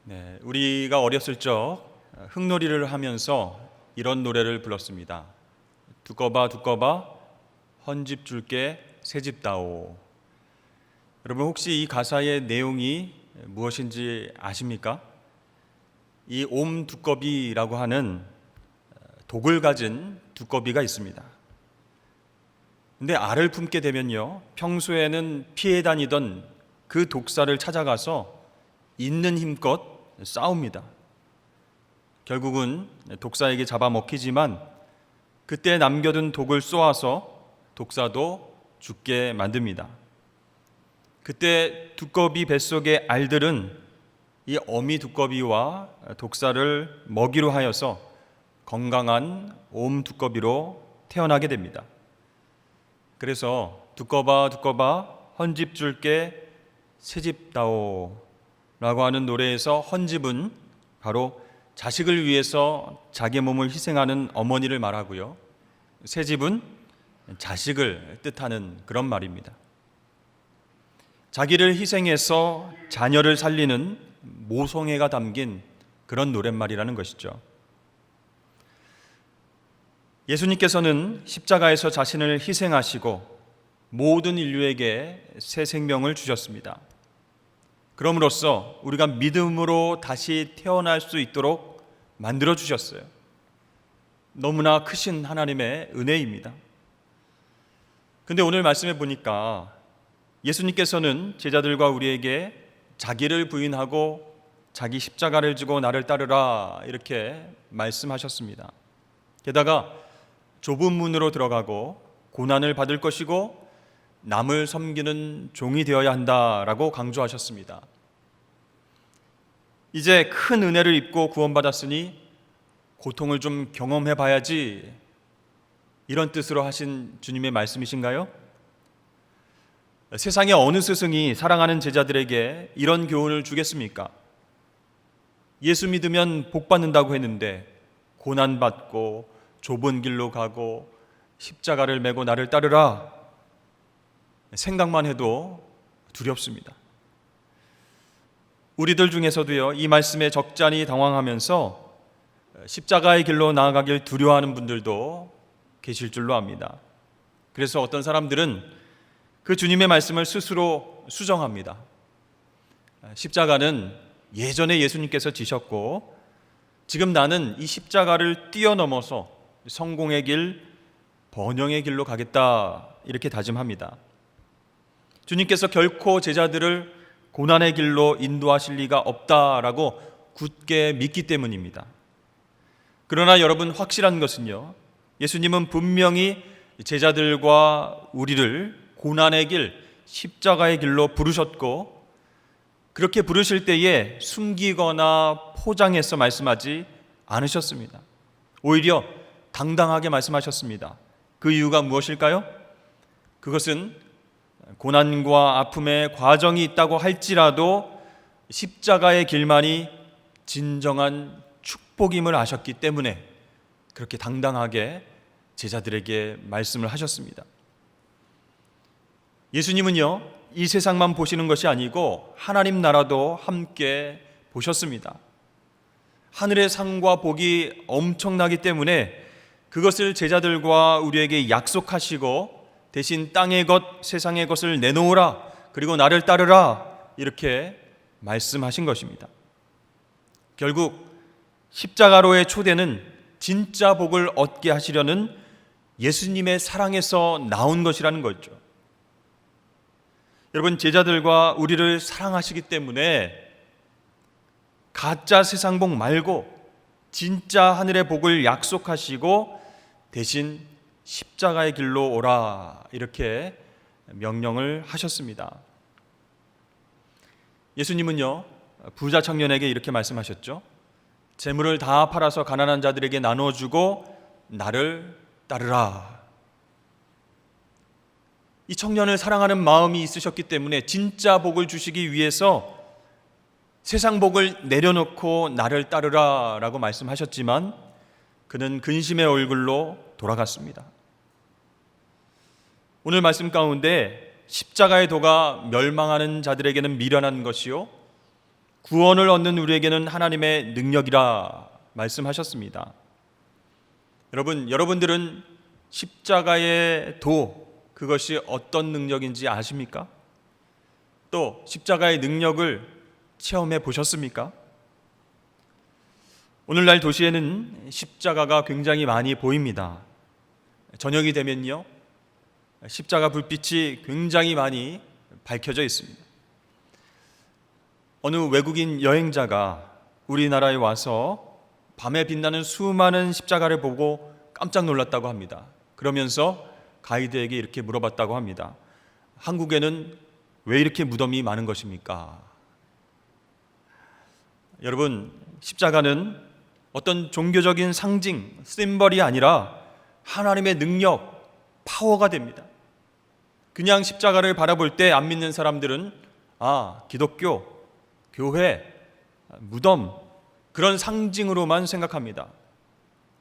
네, 우리가 어렸을 적 흙놀이를 하면서 이런 노래를 불렀습니다. 두꺼봐 두꺼봐 헌집 줄게 새집 다오. 여러분 혹시 이 가사의 내용이 무엇인지 아십니까? 이 옴두꺼비라고 하는 독을 가진 두꺼비가 있습니다. 근데 알을 품게 되면요, 평소에는 피해 다니던 그 독사를 찾아가서 있는 힘껏 싸웁니다. 결국은 독사에게 잡아먹히지만 그때 남겨둔 독을 쏘아서 독사도 죽게 만듭니다. 그때 두꺼비 뱃속의 알들은 이 어미 두꺼비와 독사를 먹이로 하여서 건강한 옴 두꺼비로 태어나게 됩니다. 그래서 두꺼봐 두꺼봐 헌집 줄게 새집 다오 라고 하는 노래에서 헌집은 바로 자식을 위해서 자기 몸을 희생하는 어머니를 말하고요, 새집은 자식을 뜻하는 그런 말입니다. 자기를 희생해서 자녀를 살리는 모성애가 담긴 그런 노랫말이라는 것이죠. 예수님께서는 십자가에서 자신을 희생하시고 모든 인류에게 새 생명을 주셨습니다. 그럼으로써 우리가 믿음으로 다시 태어날 수 있도록 만들어 주셨어요. 너무나 크신 하나님의 은혜입니다. 근데 오늘 말씀해 보니까 예수님께서는 제자들과 우리에게 자기를 부인하고 자기 십자가를 지고 나를 따르라 이렇게 말씀하셨습니다. 게다가 좁은 문으로 들어가고 고난을 받을 것이고 남을 섬기는 종이 되어야 한다라고 강조하셨습니다. 이제 큰 은혜를 입고 구원받았으니 고통을 좀 경험해 봐야지, 이런 뜻으로 하신 주님의 말씀이신가요? 세상의 어느 스승이 사랑하는 제자들에게 이런 교훈을 주겠습니까? 예수 믿으면 복 받는다고 했는데 고난받고 좁은 길로 가고 십자가를 메고 나를 따르라, 생각만 해도 두렵습니다. 우리들 중에서도요, 이 말씀에 적잖이 당황하면서 십자가의 길로 나아가길 두려워하는 분들도 계실 줄로 압니다. 그래서 어떤 사람들은 그 주님의 말씀을 스스로 수정합니다. 십자가는 예전에 예수님께서 지셨고 지금 나는 이 십자가를 뛰어넘어서 성공의 길, 번영의 길로 가겠다, 이렇게 다짐합니다. 주님께서 결코 제자들을 고난의 길로 인도하실 리가 없다라고 굳게 믿기 때문입니다. 그러나 여러분, 확실한 것은요, 예수님은 분명히 제자들과 우리를 고난의 길, 십자가의 길로 부르셨고, 그렇게 부르실 때에 숨기거나 포장해서 말씀하지 않으셨습니다. 오히려 당당하게 말씀하셨습니다. 그 이유가 무엇일까요? 그것은 고난과 아픔의 과정이 있다고 할지라도 십자가의 길만이 진정한 축복임을 아셨기 때문에 그렇게 당당하게 제자들에게 말씀을 하셨습니다. 예수님은요, 이 세상만 보시는 것이 아니고 하나님 나라도 함께 보셨습니다. 하늘의 상과 복이 엄청나기 때문에 그것을 제자들과 우리에게 약속하시고 대신 땅의 것, 세상의 것을 내놓으라, 그리고 나를 따르라, 이렇게 말씀하신 것입니다. 결국 십자가로의 초대는 진짜 복을 얻게 하시려는 예수님의 사랑에서 나온 것이라는 거죠. 여러분, 제자들과 우리를 사랑하시기 때문에 가짜 세상 복 말고 진짜 하늘의 복을 약속하시고 대신 십자가의 길로 오라, 이렇게 명령을 하셨습니다. 예수님은요, 부자 청년에게 이렇게 말씀하셨죠. 재물을 다 팔아서 가난한 자들에게 나눠주고 나를 따르라. 이 청년을 사랑하는 마음이 있으셨기 때문에 진짜 복을 주시기 위해서 세상 복을 내려놓고 나를 따르라 라고 말씀하셨지만 그는 근심의 얼굴로 돌아갔습니다. 오늘 말씀 가운데 십자가의 도가 멸망하는 자들에게는 미련한 것이요, 구원을 얻는 우리에게는 하나님의 능력이라 말씀하셨습니다. 여러분들은 십자가의 도, 그것이 어떤 능력인지 아십니까? 또 십자가의 능력을 체험해 보셨습니까? 오늘날 도시에는 십자가가 굉장히 많이 보입니다. 저녁이 되면요, 십자가 불빛이 굉장히 많이 밝혀져 있습니다. 어느 외국인 여행자가 우리나라에 와서 밤에 빛나는 수많은 십자가를 보고 깜짝 놀랐다고 합니다. 그러면서 가이드에게 이렇게 물어봤다고 합니다. 한국에는 왜 이렇게 무덤이 많은 것입니까? 여러분, 십자가는 어떤 종교적인 상징, 심벌이 아니라 하나님의 능력, 파워가 됩니다. 그냥 십자가를 바라볼 때 안 믿는 사람들은 기독교, 교회, 무덤, 그런 상징으로만 생각합니다.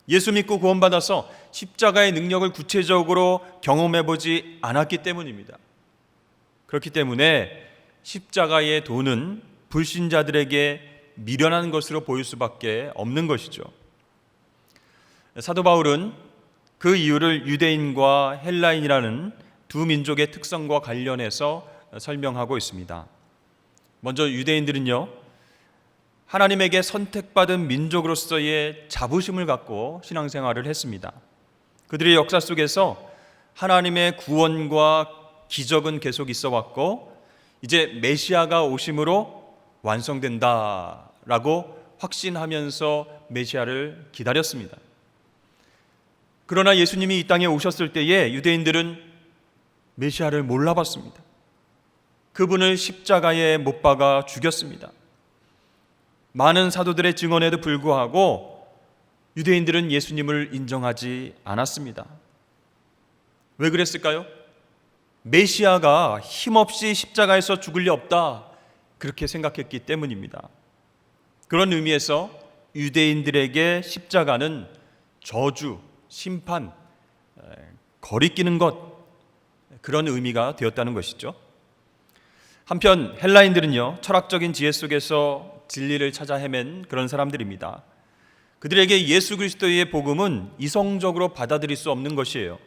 예수 믿고 구원받아서 십자가의 능력을 구체적으로 경험해보지 않았기 때문입니다. 그렇기 때문에 십자가의 도는 불신자들에게 미련한 것으로 보일 수밖에 없는 것이죠. 사도 바울은 그 이유를 유대인과 헬라인이라는 두 민족의 특성과 관련해서 설명하고 있습니다. 먼저 유대인들은요, 하나님에게 선택받은 민족으로서의 자부심을 갖고 신앙생활을 했습니다. 그들의 역사 속에서 하나님의 구원과 기적은 계속 있어 왔고, 이제 메시아가 오심으로 완성된다라고 확신하면서 메시아를 기다렸습니다. 그러나 예수님이 이 땅에 오셨을 때에 유대인들은 메시아를 몰라봤습니다. 그분을 십자가에 못 박아 죽였습니다. 많은 사도들의 증언에도 불구하고 유대인들은 예수님을 인정하지 않았습니다. 왜 그랬을까요? 메시아가 힘없이 십자가에서 죽을 리 없다, 그렇게 생각했기 때문입니다. 그런 의미에서 유대인들에게 십자가는 저주, 심판, 거리끼는 것, 그런 의미가 되었다는 것이죠. 한편 헬라인들은요, 철학적인 지혜 속에서 진리를 찾아 헤맨 그런 사람들입니다. 그들에게 예수 그리스도의 복음은 이성적으로 받아들일 수 없는 것이에요.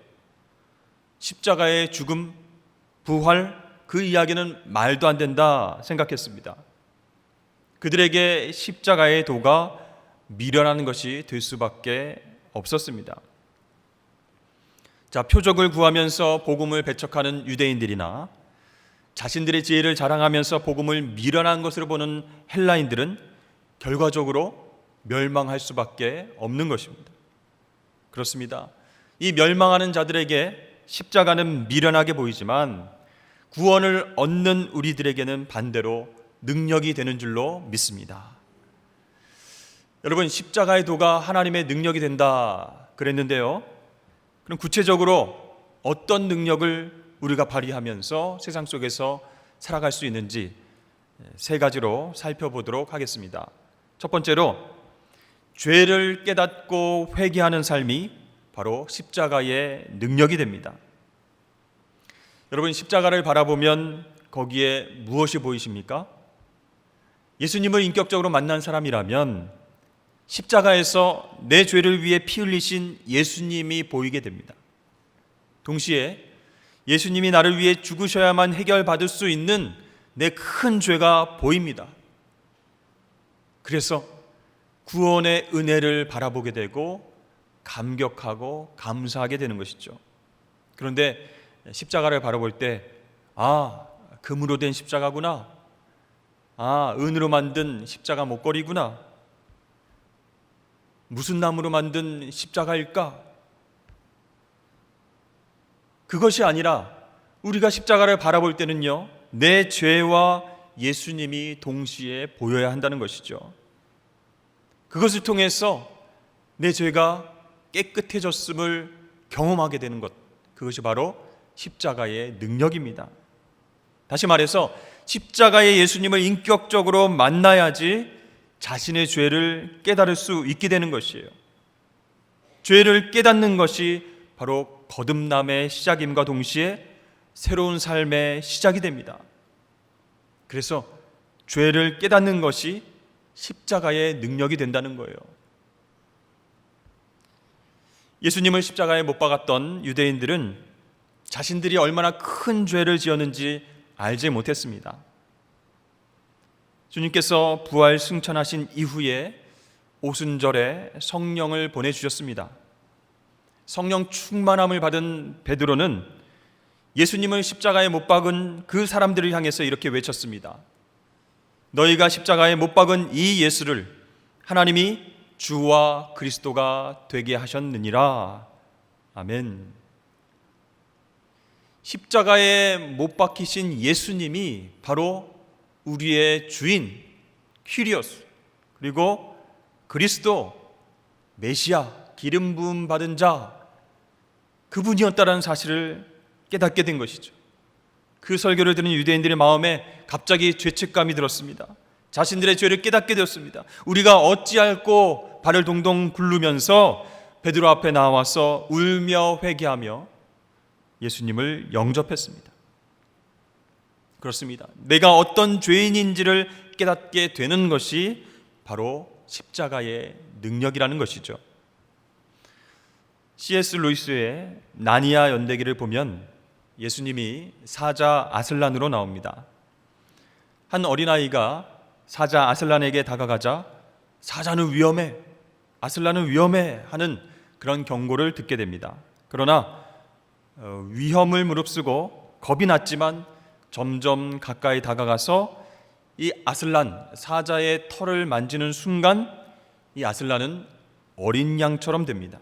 십자가의 죽음, 부활, 그 이야기는 말도 안 된다 생각했습니다. 그들에게 십자가의 도가 미련한 것이 될 수밖에 없었습니다. 표적을 구하면서 복음을 배척하는 유대인들이나 자신들의 지혜를 자랑하면서 복음을 미련한 것으로 보는 헬라인들은 결과적으로 멸망할 수밖에 없는 것입니다. 그렇습니다. 이 멸망하는 자들에게 십자가는 미련하게 보이지만 구원을 얻는 우리들에게는 반대로 능력이 되는 줄로 믿습니다. 여러분, 십자가의 도가 하나님의 능력이 된다 그랬는데요, 그럼 구체적으로 어떤 능력을 우리가 발휘하면서 세상 속에서 살아갈 수 있는지 세 가지로 살펴보도록 하겠습니다. 첫 번째로, 죄를 깨닫고 회개하는 삶이 바로 십자가의 능력이 됩니다. 여러분, 십자가를 바라보면 거기에 무엇이 보이십니까? 예수님을 인격적으로 만난 사람이라면 십자가에서 내 죄를 위해 피 흘리신 예수님이 보이게 됩니다. 동시에 예수님이 나를 위해 죽으셔야만 해결받을 수 있는 내 큰 죄가 보입니다. 그래서 구원의 은혜를 바라보게 되고 감격하고 감사하게 되는 것이죠. 그런데 십자가를 바라볼 때 금으로 된 십자가구나, 은으로 만든 십자가 목걸이구나, 무슨 나무로 만든 십자가일까? 그것이 아니라 우리가 십자가를 바라볼 때는요, 내 죄와 예수님이 동시에 보여야 한다는 것이죠. 그것을 통해서 내 죄가 깨끗해졌음을 경험하게 되는 것, 그것이 바로 십자가의 능력입니다. 다시 말해서 십자가의 예수님을 인격적으로 만나야지 자신의 죄를 깨달을 수 있게 되는 것이에요. 죄를 깨닫는 것이 바로 거듭남의 시작임과 동시에 새로운 삶의 시작이 됩니다. 그래서 죄를 깨닫는 것이 십자가의 능력이 된다는 거예요. 예수님을 십자가에 못 박았던 유대인들은 자신들이 얼마나 큰 죄를 지었는지 알지 못했습니다. 주님께서 부활 승천하신 이후에 오순절에 성령을 보내주셨습니다. 성령 충만함을 받은 베드로는 예수님을 십자가에 못 박은 그 사람들을 향해서 이렇게 외쳤습니다. 너희가 십자가에 못 박은 이 예수를 하나님이 주와 그리스도가 되게 하셨느니라. 아멘. 십자가에 못 박히신 예수님이 바로 우리의 주인 퀴리오스, 그리고 그리스도, 메시아, 기름 부음 받은 자, 그분이었다라는 사실을 깨닫게 된 것이죠. 그 설교를 들은 유대인들의 마음에 갑자기 죄책감이 들었습니다. 자신들의 죄를 깨닫게 되었습니다. 우리가 어찌할꼬 발을 동동 굴르면서 베드로 앞에 나와서 울며 회개하며 예수님을 영접했습니다. 그렇습니다. 내가 어떤 죄인인지를 깨닫게 되는 것이 바로 십자가의 능력이라는 것이죠. C.S. 루이스의 나니아 연대기를 보면 예수님이 사자 아슬란으로 나옵니다. 한 어린아이가 사자 아슬란에게 다가가자 사자는 위험해, 아슬란은 위험해 하는 그런 경고를 듣게 됩니다. 그러나 위험을 무릅쓰고 겁이 났지만 점점 가까이 다가가서 이 아슬란, 사자의 털을 만지는 순간 이 아슬란은 어린 양처럼 됩니다.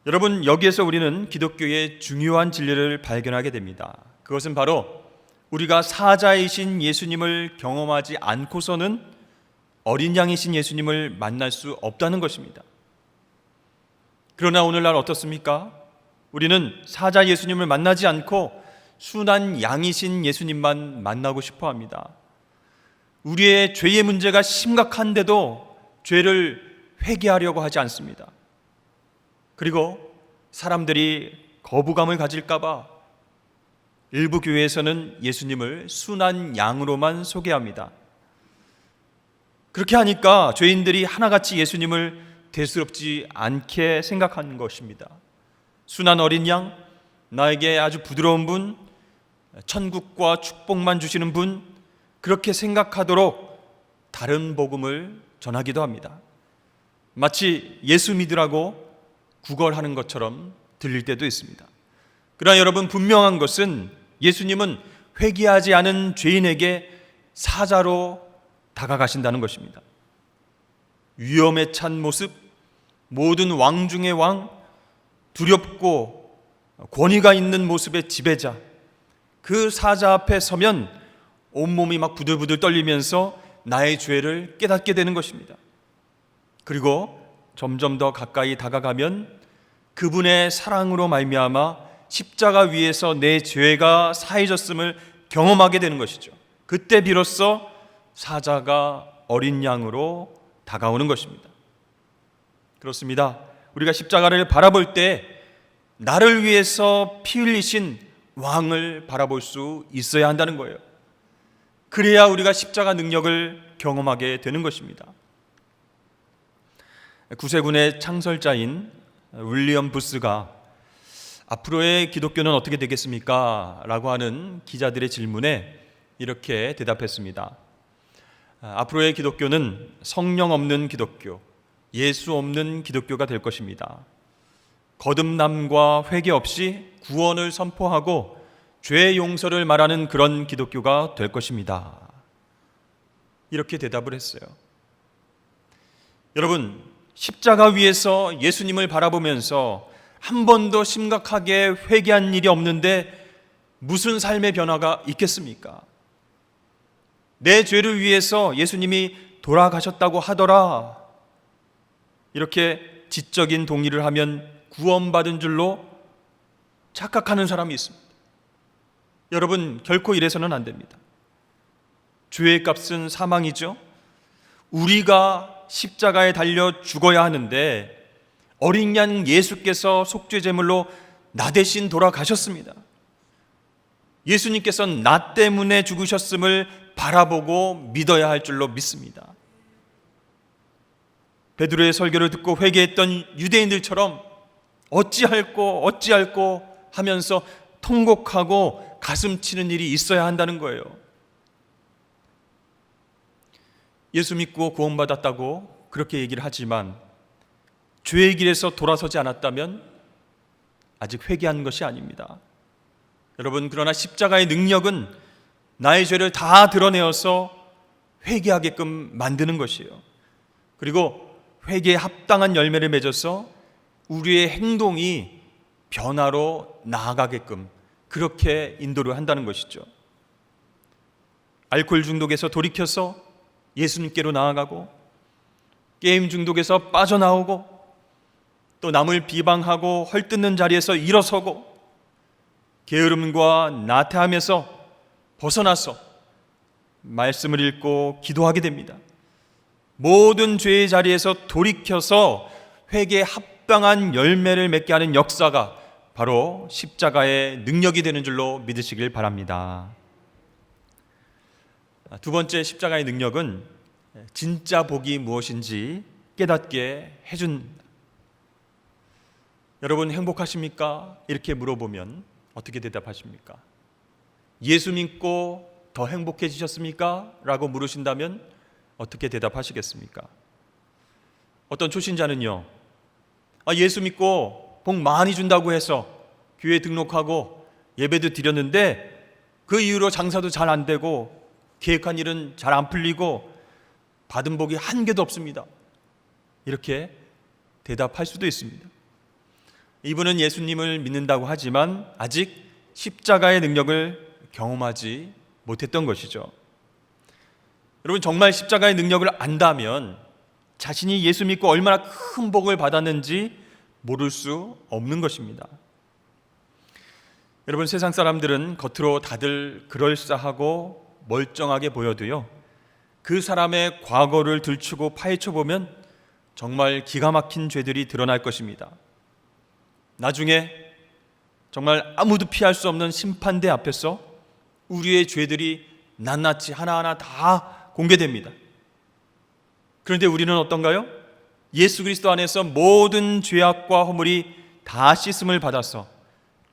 여러분, 여기에서 우리는 기독교의 중요한 진리를 발견하게 됩니다. 그것은 바로 우리가 사자이신 예수님을 경험하지 않고서는 어린 양이신 예수님을 만날 수 없다는 것입니다. 그러나 오늘날 어떻습니까? 우리는 사자 예수님을 만나지 않고 순한 양이신 예수님만 만나고 싶어 합니다. 우리의 죄의 문제가 심각한데도 죄를 회개하려고 하지 않습니다. 그리고 사람들이 거부감을 가질까봐 일부 교회에서는 예수님을 순한 양으로만 소개합니다. 그렇게 하니까 죄인들이 하나같이 예수님을 대수롭지 않게 생각하는 것입니다. 순한 어린 양, 나에게 아주 부드러운 분, 천국과 축복만 주시는 분, 그렇게 생각하도록 다른 복음을 전하기도 합니다. 마치 예수 믿으라고 구걸하는 것처럼 들릴 때도 있습니다. 그러나 여러분, 분명한 것은 예수님은 회개하지 않은 죄인에게 사자로 다가가신다는 것입니다. 위험에 찬 모습, 모든 왕 중의 왕, 두렵고 권위가 있는 모습의 지배자, 그 사자 앞에 서면 온몸이 막 부들부들 떨리면서 나의 죄를 깨닫게 되는 것입니다. 그리고 점점 더 가까이 다가가면 그분의 사랑으로 말미암아 십자가 위에서 내 죄가 사해졌음을 경험하게 되는 것이죠. 그때 비로소 사자가 어린 양으로 다가오는 것입니다. 그렇습니다. 우리가 십자가를 바라볼 때 나를 위해서 피 흘리신 왕을 바라볼 수 있어야 한다는 거예요. 그래야 우리가 십자가 능력을 경험하게 되는 것입니다. 구세군의 창설자인 윌리엄 부스가 앞으로의 기독교는 어떻게 되겠습니까? 라고 하는 기자들의 질문에 이렇게 대답했습니다. 앞으로의 기독교는 성령 없는 기독교, 예수 없는 기독교가 될 것입니다. 거듭남과 회개 없이 구원을 선포하고 죄 용서를 말하는 그런 기독교가 될 것입니다. 이렇게 대답을 했어요. 여러분, 십자가 위에서 예수님을 바라보면서 한 번도 심각하게 회개한 일이 없는데 무슨 삶의 변화가 있겠습니까? 내 죄를 위해서 예수님이 돌아가셨다고 하더라, 이렇게 지적인 동의를 하면 구원받은 줄로 착각하는 사람이 있습니다. 여러분, 결코 이래서는 안 됩니다. 죄의 값은 사망이죠. 우리가 십자가에 달려 죽어야 하는데 어린 양 예수께서 속죄 제물로 나 대신 돌아가셨습니다. 예수님께서는 나 때문에 죽으셨음을 바라보고 믿어야 할 줄로 믿습니다. 베드로의 설교를 듣고 회개했던 유대인들처럼 어찌할꼬 하면서 통곡하고 가슴 치는 일이 있어야 한다는 거예요. 예수 믿고 구원받았다고 그렇게 얘기를 하지만 죄의 길에서 돌아서지 않았다면 아직 회개한 것이 아닙니다. 여러분, 그러나 십자가의 능력은 나의 죄를 다 드러내어서 회개하게끔 만드는 것이에요. 그리고 회개에 합당한 열매를 맺어서 우리의 행동이 변화로 나아가게끔 그렇게 인도를 한다는 것이죠. 알코올 중독에서 돌이켜서 예수님께로 나아가고, 게임 중독에서 빠져나오고, 또 남을 비방하고 헐뜯는 자리에서 일어서고, 게으름과 나태함에서 벗어나서 말씀을 읽고 기도하게 됩니다. 모든 죄의 자리에서 돌이켜서 회개에 합당한 열매를 맺게 하는 역사가 바로 십자가의 능력이 되는 줄로 믿으시길 바랍니다. 두 번째, 십자가의 능력은 진짜 복이 무엇인지 깨닫게 해준. 여러분, 행복하십니까? 이렇게 물어보면 어떻게 대답하십니까? 예수 믿고 더 행복해지셨습니까? 라고 물으신다면 어떻게 대답하시겠습니까? 어떤 초신자는요, 예수 믿고 복 많이 준다고 해서 교회 등록하고 예배도 드렸는데 그 이후로 장사도 잘 안 되고 계획한 일은 잘 안 풀리고 받은 복이 한 개도 없습니다. 이렇게 대답할 수도 있습니다. 이분은 예수님을 믿는다고 하지만 아직 십자가의 능력을 경험하지 못했던 것이죠. 여러분, 정말 십자가의 능력을 안다면 자신이 예수 믿고 얼마나 큰 복을 받았는지 모를 수 없는 것입니다. 여러분, 세상 사람들은 겉으로 다들 그럴싸하고 멀쩡하게 보여도요, 그 사람의 과거를 들추고 파헤쳐 보면 정말 기가 막힌 죄들이 드러날 것입니다. 나중에 정말 아무도 피할 수 없는 심판대 앞에서 우리의 죄들이 낱낱이 하나하나 다 공개됩니다. 그런데 우리는 어떤가요? 예수 그리스도 안에서 모든 죄악과 허물이 다 씻음을 받아서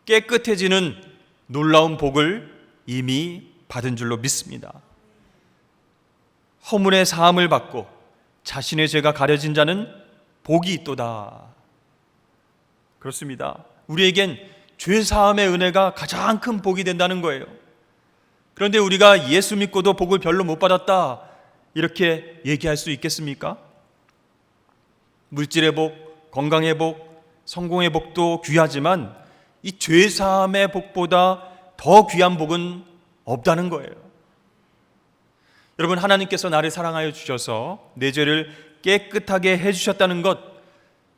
깨끗해지는 놀라운 복을 이미 받은 줄로 믿습니다. 허물의 사함을 받고 자신의 죄가 가려진 자는 복이 있도다. 그렇습니다. 우리에겐 죄 사함의 은혜가 가장 큰 복이 된다는 거예요. 그런데 우리가 예수 믿고도 복을 별로 못 받았다, 이렇게 얘기할 수 있겠습니까? 물질의 복, 건강의 복, 성공의 복도 귀하지만 이 죄 사함의 복보다 더 귀한 복은 없다는 거예요. 여러분, 하나님께서 나를 사랑하여 주셔서 내 죄를 깨끗하게 해주셨다는 것,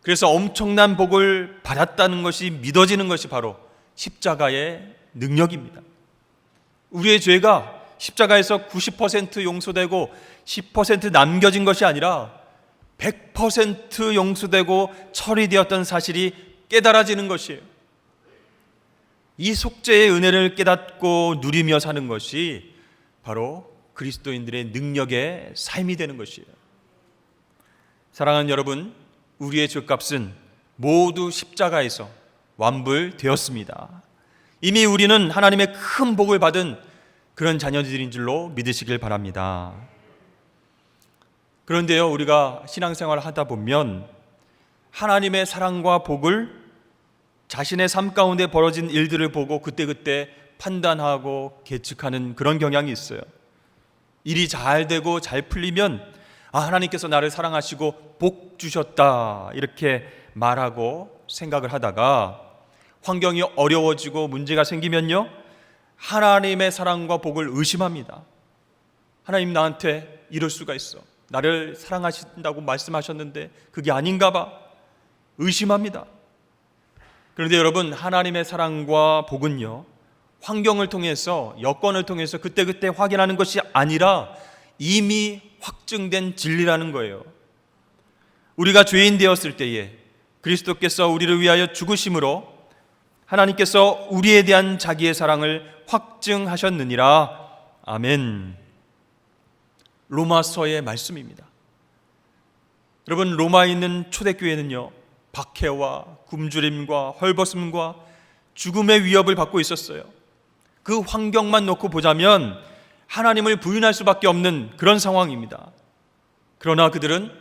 그래서 엄청난 복을 받았다는 것이 믿어지는 것이 바로 십자가의 능력입니다. 우리의 죄가 십자가에서 90% 용서되고 10% 남겨진 것이 아니라 100% 용서되고 처리되었던 사실이 깨달아지는 것이에요. 이 속죄의 은혜를 깨닫고 누리며 사는 것이 바로 그리스도인들의 능력의 삶이 되는 것이에요. 사랑하는 여러분, 우리의 죄값은 모두 십자가에서 완불되었습니다. 이미 우리는 하나님의 큰 복을 받은 그런 자녀들인 줄로 믿으시길 바랍니다. 그런데요, 우리가 신앙생활을 하다 보면 하나님의 사랑과 복을 자신의 삶 가운데 벌어진 일들을 보고 그때그때 판단하고 계측하는 그런 경향이 있어요. 일이 잘 되고 잘 풀리면 하나님께서 나를 사랑하시고 복 주셨다, 이렇게 말하고 생각을 하다가 환경이 어려워지고 문제가 생기면요, 하나님의 사랑과 복을 의심합니다. 하나님, 나한테 이럴 수가 있어. 나를 사랑하신다고 말씀하셨는데 그게 아닌가 봐. 의심합니다. 그런데 여러분, 하나님의 사랑과 복은요, 환경을 통해서, 여건을 통해서 그때그때 확인하는 것이 아니라 이미 확증된 진리라는 거예요. 우리가 죄인 되었을 때에 그리스도께서 우리를 위하여 죽으심으로 하나님께서 우리에 대한 자기의 사랑을 확증하셨느니라. 아멘. 로마서의 말씀입니다. 여러분, 로마에 있는 초대교회는요, 박해와 굶주림과 헐벗음과 죽음의 위협을 받고 있었어요. 그 환경만 놓고 보자면 하나님을 부인할 수밖에 없는 그런 상황입니다. 그러나 그들은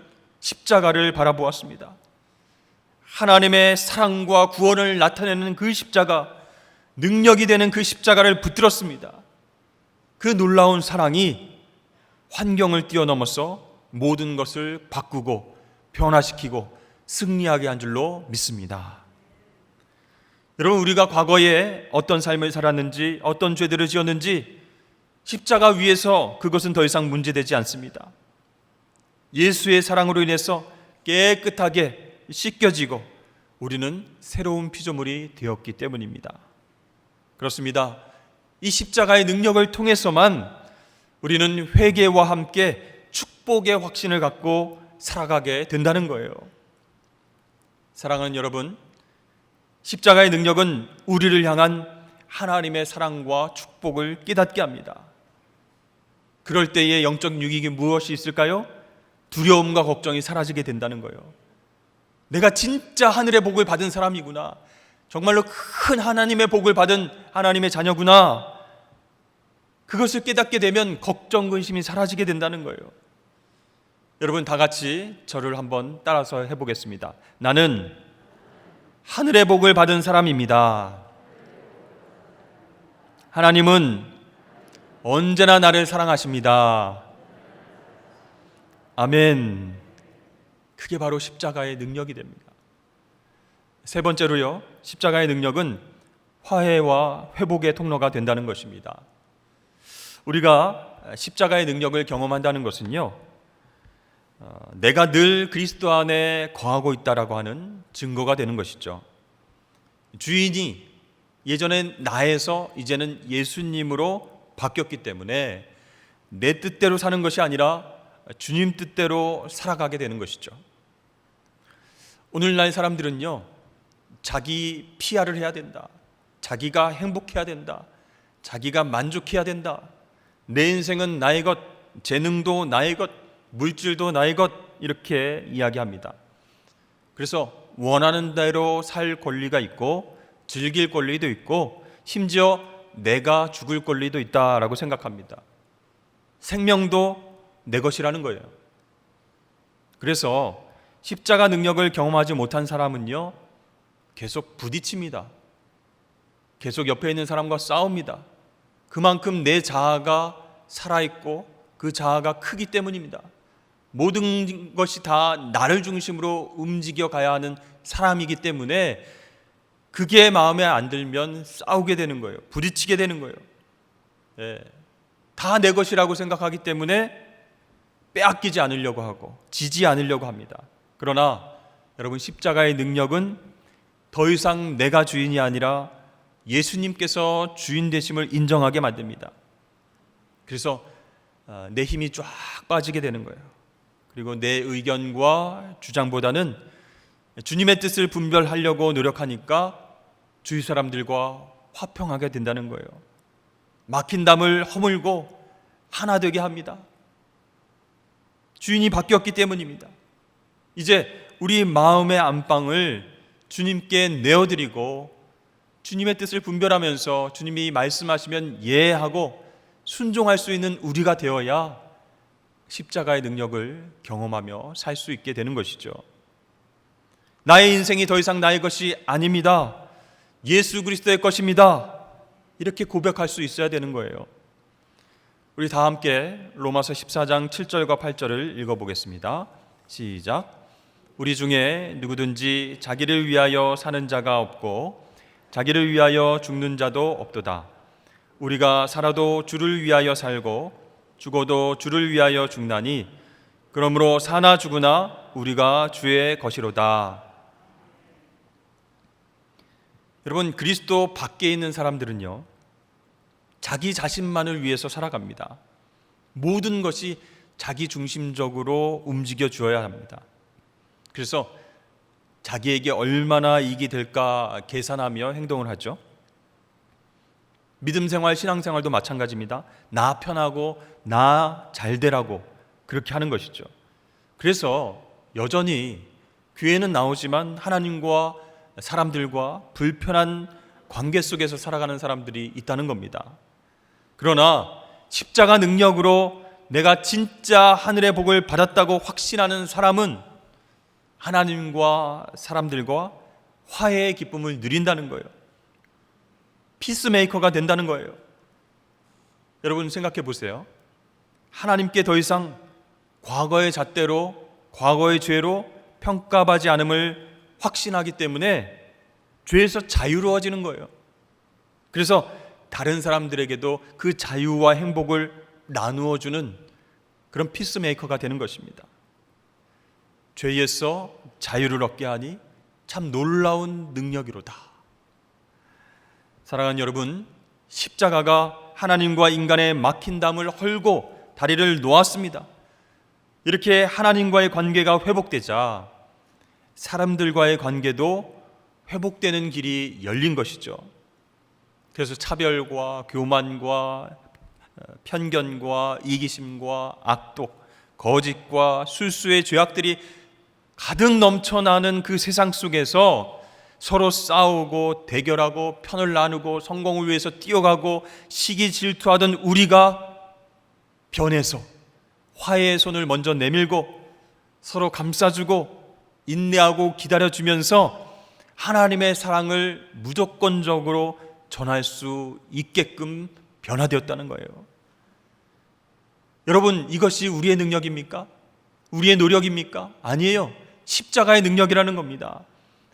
십자가를 바라보았습니다. 하나님의 사랑과 구원을 나타내는 그 십자가, 능력이 되는 그 십자가를 붙들었습니다. 그 놀라운 사랑이 환경을 뛰어넘어서 모든 것을 바꾸고 변화시키고 승리하게 한 줄로 믿습니다. 여러분, 우리가 과거에 어떤 삶을 살았는지, 어떤 죄들을 지었는지 십자가 위에서 그것은 더 이상 문제되지 않습니다. 예수의 사랑으로 인해서 깨끗하게 씻겨지고 우리는 새로운 피조물이 되었기 때문입니다. 그렇습니다. 이 십자가의 능력을 통해서만 우리는 회개와 함께 축복의 확신을 갖고 살아가게 된다는 거예요. 사랑하는 여러분, 십자가의 능력은 우리를 향한 하나님의 사랑과 축복을 깨닫게 합니다. 그럴 때의 영적 유익이 무엇이 있을까요? 두려움과 걱정이 사라지게 된다는 거예요. 내가 진짜 하늘의 복을 받은 사람이구나, 정말로 큰 하나님의 복을 받은 하나님의 자녀구나, 그것을 깨닫게 되면 걱정, 근심이 사라지게 된다는 거예요. 여러분, 다 같이 저를 한번 따라서 해보겠습니다. 나는 하늘의 복을 받은 사람입니다. 하나님은 언제나 나를 사랑하십니다. 아멘. 그게 바로 십자가의 능력이 됩니다. 세 번째로요, 십자가의 능력은 화해와 회복의 통로가 된다는 것입니다. 우리가 십자가의 능력을 경험한다는 것은요, 내가 늘 그리스도 안에 거하고 있다라고 하는 증거가 되는 것이죠. 주인이 예전엔 나에서 이제는 예수님으로 바뀌었기 때문에 내 뜻대로 사는 것이 아니라 주님 뜻대로 살아가게 되는 것이죠. 오늘날 사람들은요, 자기 PR을 해야 된다, 자기가 행복해야 된다, 자기가 만족해야 된다, 내 인생은 나의 것, 재능도 나의 것, 물질도 나의 것, 이렇게 이야기합니다. 그래서 원하는 대로 살 권리가 있고 즐길 권리도 있고 심지어 내가 죽을 권리도 있다라고 생각합니다. 생명도 내 것이라는 거예요. 그래서 십자가 능력을 경험하지 못한 사람은요, 계속 부딪힙니다. 계속 옆에 있는 사람과 싸웁니다. 그만큼 내 자아가 살아있고 그 자아가 크기 때문입니다. 모든 것이 다 나를 중심으로 움직여 가야 하는 사람이기 때문에 그게 마음에 안 들면 싸우게 되는 거예요. 부딪히게 되는 거예요. 다 내 것이라고 생각하기 때문에 빼앗기지 않으려고 하고 지지 않으려고 합니다. 그러나 여러분, 십자가의 능력은 더 이상 내가 주인이 아니라 예수님께서 주인 되심을 인정하게 만듭니다. 그래서 내 힘이 쫙 빠지게 되는 거예요. 그리고 내 의견과 주장보다는 주님의 뜻을 분별하려고 노력하니까 주위 사람들과 화평하게 된다는 거예요. 막힌 담을 허물고 하나 되게 합니다. 주인이 바뀌었기 때문입니다. 이제 우리 마음의 안방을 주님께 내어드리고 주님의 뜻을 분별하면서 주님이 말씀하시면 예하고 순종할 수 있는 우리가 되어야 십자가의 능력을 경험하며 살 수 있게 되는 것이죠. 나의 인생이 더 이상 나의 것이 아닙니다. 예수 그리스도의 것입니다. 이렇게 고백할 수 있어야 되는 거예요. 우리 다 함께 로마서 14장 7절과 8절을 읽어보겠습니다. 시작. 우리 중에 누구든지 자기를 위하여 사는 자가 없고 자기를 위하여 죽는 자도 없도다. 우리가 살아도 주를 위하여 살고 죽어도 주를 위하여 죽나니 그러므로 사나 죽으나 우리가 주의 것이로다. 여러분, 그리스도 밖에 있는 사람들은요, 자기 자신만을 위해서 살아갑니다. 모든 것이 자기 중심적으로 움직여 주어야 합니다. 그래서 자기에게 얼마나 이익이 될까 계산하며 행동을 하죠. 믿음 생활, 신앙 생활도 마찬가지입니다. 나 편하고 나 잘되라고 그렇게 하는 것이죠. 그래서 여전히 교회는 나오지만 하나님과 사람들과 불편한 관계 속에서 살아가는 사람들이 있다는 겁니다. 그러나 십자가 능력으로 내가 진짜 하늘의 복을 받았다고 확신하는 사람은 하나님과 사람들과 화해의 기쁨을 누린다는 거예요. 피스메이커가 된다는 거예요. 여러분 생각해 보세요. 하나님께 더 이상 과거의 잣대로, 과거의 죄로 평가받지 않음을 확신하기 때문에 죄에서 자유로워지는 거예요. 그래서 다른 사람들에게도 그 자유와 행복을 나누어주는 그런 피스메이커가 되는 것입니다. 죄에서 자유를 얻게 하니 참 놀라운 능력이로다. 사랑하는 여러분, 십자가가 하나님과 인간의 막힌 담을 헐고 다리를 놓았습니다. 이렇게 하나님과의 관계가 회복되자 사람들과의 관계도 회복되는 길이 열린 것이죠. 그래서 차별과 교만과 편견과 이기심과 악독, 거짓과 술수의 죄악들이 가득 넘쳐나는 그 세상 속에서 서로 싸우고 대결하고 편을 나누고 성공을 위해서 뛰어가고 시기 질투하던 우리가 변해서 화해의 손을 먼저 내밀고 서로 감싸주고 인내하고 기다려주면서 하나님의 사랑을 무조건적으로 전할 수 있게끔 변화되었다는 거예요. 여러분, 이것이 우리의 능력입니까? 우리의 노력입니까? 아니에요. 십자가의 능력이라는 겁니다.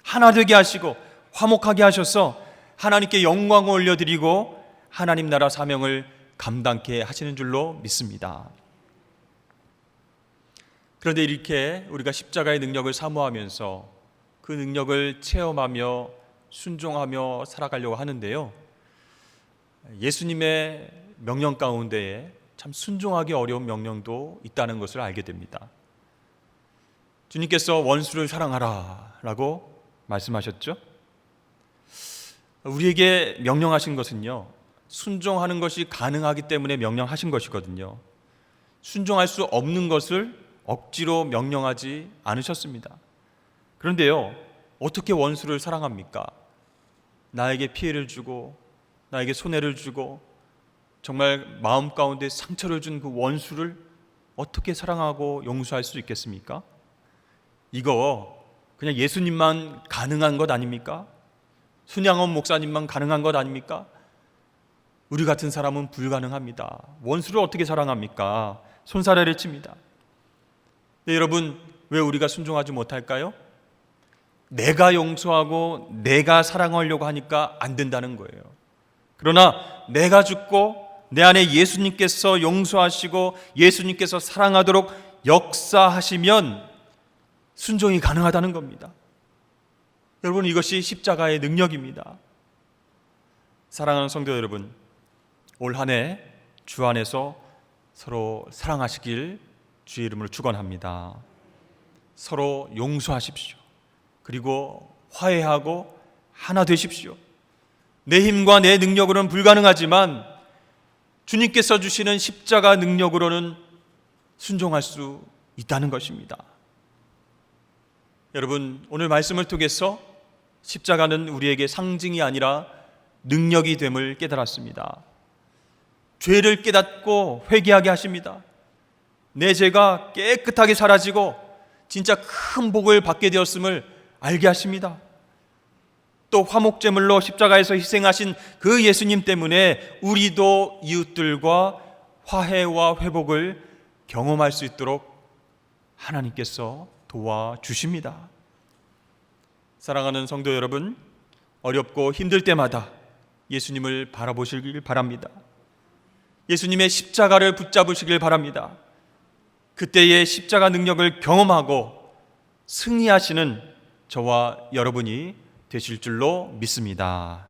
하나 되게 하시고 화목하게 하셔서 하나님께 영광을 올려드리고 하나님 나라 사명을 감당케 하시는 줄로 믿습니다. 그런데 이렇게 우리가 십자가의 능력을 사모하면서 그 능력을 체험하며 순종하며 살아가려고 하는데요, 예수님의 명령 가운데에 참 순종하기 어려운 명령도 있다는 것을 알게 됩니다. 주님께서 원수를 사랑하라 라고 말씀하셨죠. 우리에게 명령하신 것은요, 순종하는 것이 가능하기 때문에 명령하신 것이거든요. 순종할 수 없는 것을 억지로 명령하지 않으셨습니다. 그런데요, 어떻게 원수를 사랑합니까? 나에게 피해를 주고 나에게 손해를 주고 정말 마음 가운데 상처를 준 그 원수를 어떻게 사랑하고 용서할 수 있겠습니까? 이거 그냥 예수님만 가능한 것 아닙니까? 손양원 목사님만 가능한 것 아닙니까? 우리 같은 사람은 불가능합니다. 원수를 어떻게 사랑합니까? 손사래를 칩니다. 네, 여러분, 왜 우리가 순종하지 못할까요? 내가 용서하고 내가 사랑하려고 하니까 안 된다는 거예요. 그러나 내가 죽고 내 안에 예수님께서 용서하시고 예수님께서 사랑하도록 역사하시면 순종이 가능하다는 겁니다. 여러분, 이것이 십자가의 능력입니다. 사랑하는 성도 여러분, 올 한 해 주 안에서 서로 사랑하시길 주의 이름으로 축원합니다. 서로 용서하십시오. 그리고 화해하고 하나 되십시오. 내 힘과 내 능력으로는 불가능하지만 주님께서 주시는 십자가 능력으로는 순종할 수 있다는 것입니다. 여러분, 오늘 말씀을 통해서 십자가는 우리에게 상징이 아니라 능력이 됨을 깨달았습니다. 죄를 깨닫고 회개하게 하십니다. 내 죄가 깨끗하게 사라지고 진짜 큰 복을 받게 되었음을 알게 하십니다. 또 화목제물로 십자가에서 희생하신 그 예수님 때문에 우리도 이웃들과 화해와 회복을 경험할 수 있도록 하나님께서 도와주십니다. 사랑하는 성도 여러분, 어렵고 힘들 때마다 예수님을 바라보시길 바랍니다. 예수님의 십자가를 붙잡으시길 바랍니다. 그때의 십자가 능력을 경험하고 승리하시는 저와 여러분이 되실 줄로 믿습니다.